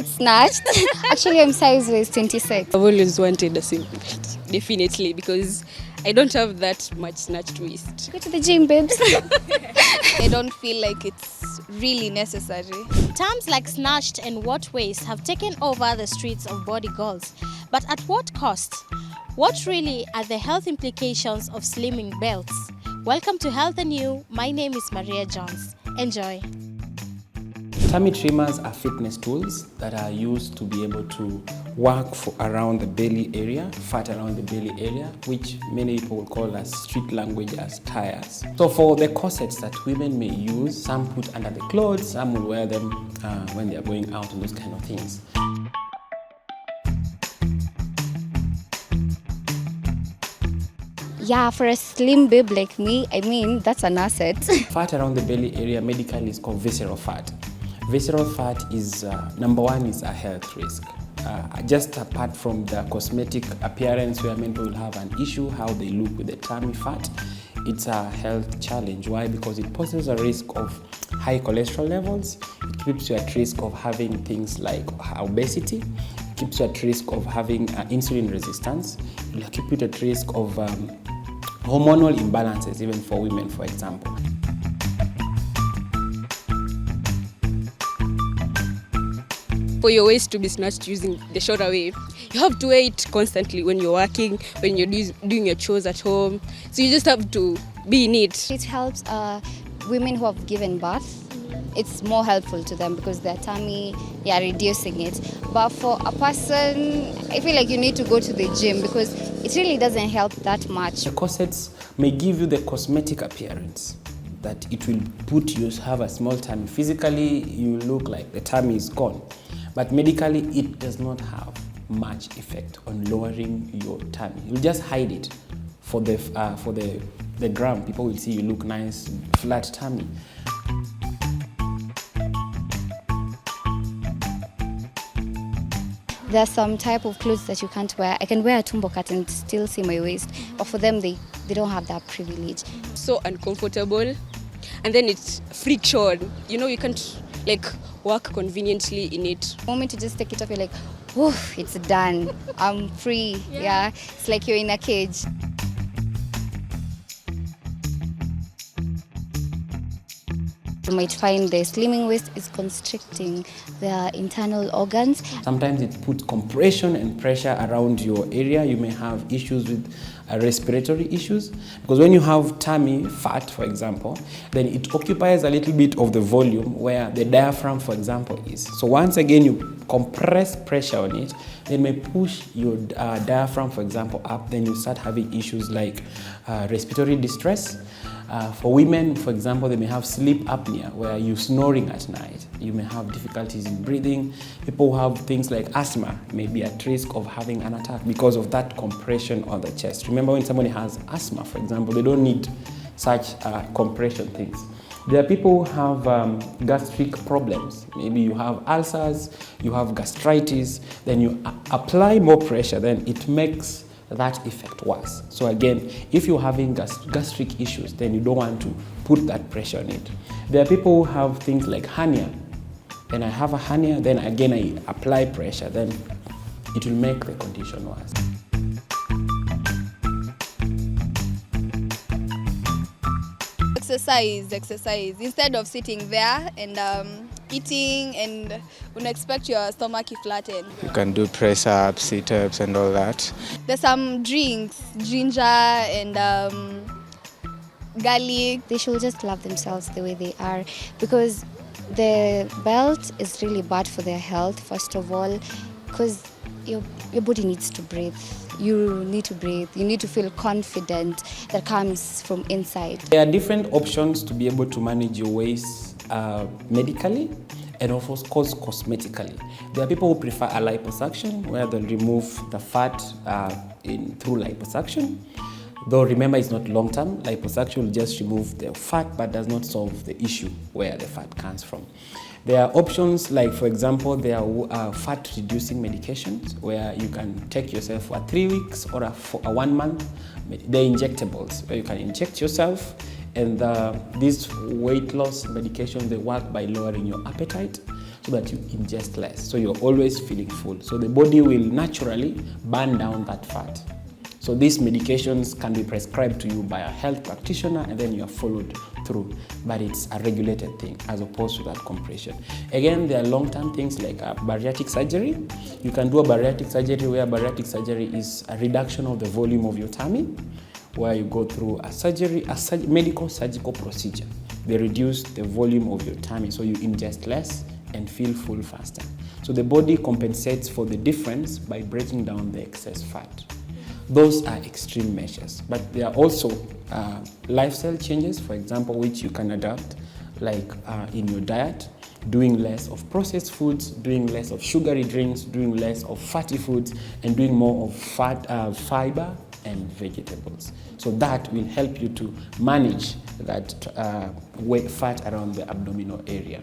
It's snatched. Actually, I'm size waist 26. I've always wanted a slim belt, definitely, because I don't have that much snatched waist. Go to the gym, babes. I don't feel like it's really necessary. Terms like snatched and what waist have taken over the streets of body goals. But at what cost? What really are the health implications of slimming belts? Welcome to Health and You. My name is Maria Jones. Enjoy. Tummy trimmers are fitness tools that are used to be able to work around the belly area, fat around the belly area, which many people will call as street language as tires. So for the corsets that women may use, some put under the clothes, some will wear them when they are going out and those kind of things. Yeah, for a slim babe like me, I mean, that's an asset. Fat around the belly area medically is called visceral fat. Visceral fat is, number one, is a health risk. Just apart from the cosmetic appearance where many people have an issue, how they look with the tummy fat, it's a health challenge. Why? Because it poses a risk of high cholesterol levels. It keeps you at risk of having things like obesity. It keeps you at risk of having insulin resistance. It will keep you at risk of hormonal imbalances, even for women, for example. For your waist to be snatched using the shorter way, you have to wear it constantly when you're working, when you're doing your chores at home. So you just have to be in it. It helps women who have given birth. It's more helpful to them because their tummy, reducing it. But for a person, I feel like you need to go to the gym because it really doesn't help that much. The corsets may give you the cosmetic appearance that it will put you have a small tummy. Physically, you look like the tummy is gone. But medically, it does not have much effect on lowering your tummy. You just hide it for the gram. People will see you look nice, flat tummy. There are some type of clothes that you can't wear. I can wear a tumbo cut and still see my waist, but for them, they don't have that privilege. So uncomfortable, and then it's friction. You know, you can't work conveniently in it. The moment you just take it off, you're like, oh, it's done. I'm free. Yeah, it's like you're in a cage. You might find the slimming waist is constricting the internal organs. Sometimes it puts compression and pressure around your area. You may have issues with respiratory issues because when you have tummy fat, for example, then it occupies a little bit of the volume where the diaphragm, for example, is. So once again, you compress pressure on it, then may push your diaphragm, for example, up. Then you start having issues like respiratory distress. For women, for example, they may have sleep apnea where you're snoring at night. You may have difficulties in breathing. People who have things like asthma may be at risk of having an attack because of that compression on the chest. Remember, when somebody has asthma, for example, they don't need such compression things. There are people who have gastric problems. Maybe you have ulcers, you have gastritis, then you apply more pressure, then it makes that effect worse. So again, if you're having gastric issues, then you don't want to put that pressure on it. There are people who have things like hernia. Then I have a hernia, then again I apply pressure, then it will make the condition worse. Exercise. Instead of sitting there and eating and expect your stomach to flatten. You can do press-ups, sit-ups and all that. There's some drinks, ginger and garlic. They should just love themselves the way they are because the belt is really bad for their health, first of all, because your body needs to breathe. You need to breathe. You need to feel confident that comes from inside. There are different options to be able to manage your waist medically and also cosmetically. There are people who prefer a liposuction where they'll remove the fat through liposuction. Though remember, it's not long-term. Liposuction will just remove the fat but does not solve the issue where the fat comes from. There are options like, for example, there are fat-reducing medications where you can take yourself for 3 weeks or for 1 month. They're injectables where you can inject yourself, and these weight loss medications, they work by lowering your appetite. so that you ingest less. So you're always feeling full. So the body will naturally burn down that fat. So these medications can be prescribed to you by a health practitioner and then you are followed through. But it's a regulated thing as opposed to that compression. Again, there are long-term things like bariatric surgery. You can do a bariatric surgery where bariatric surgery is a reduction of the volume of your tummy, where you go through a medical surgical procedure. They reduce the volume of your tummy so you ingest less and feel full faster. So the body compensates for the difference by breaking down the excess fat. Those are extreme measures, but there are also lifestyle changes, for example, which you can adapt, like in your diet, doing less of processed foods, doing less of sugary drinks, doing less of fatty foods, and doing more of fiber and vegetables. So that will help you to manage that fat around the abdominal area.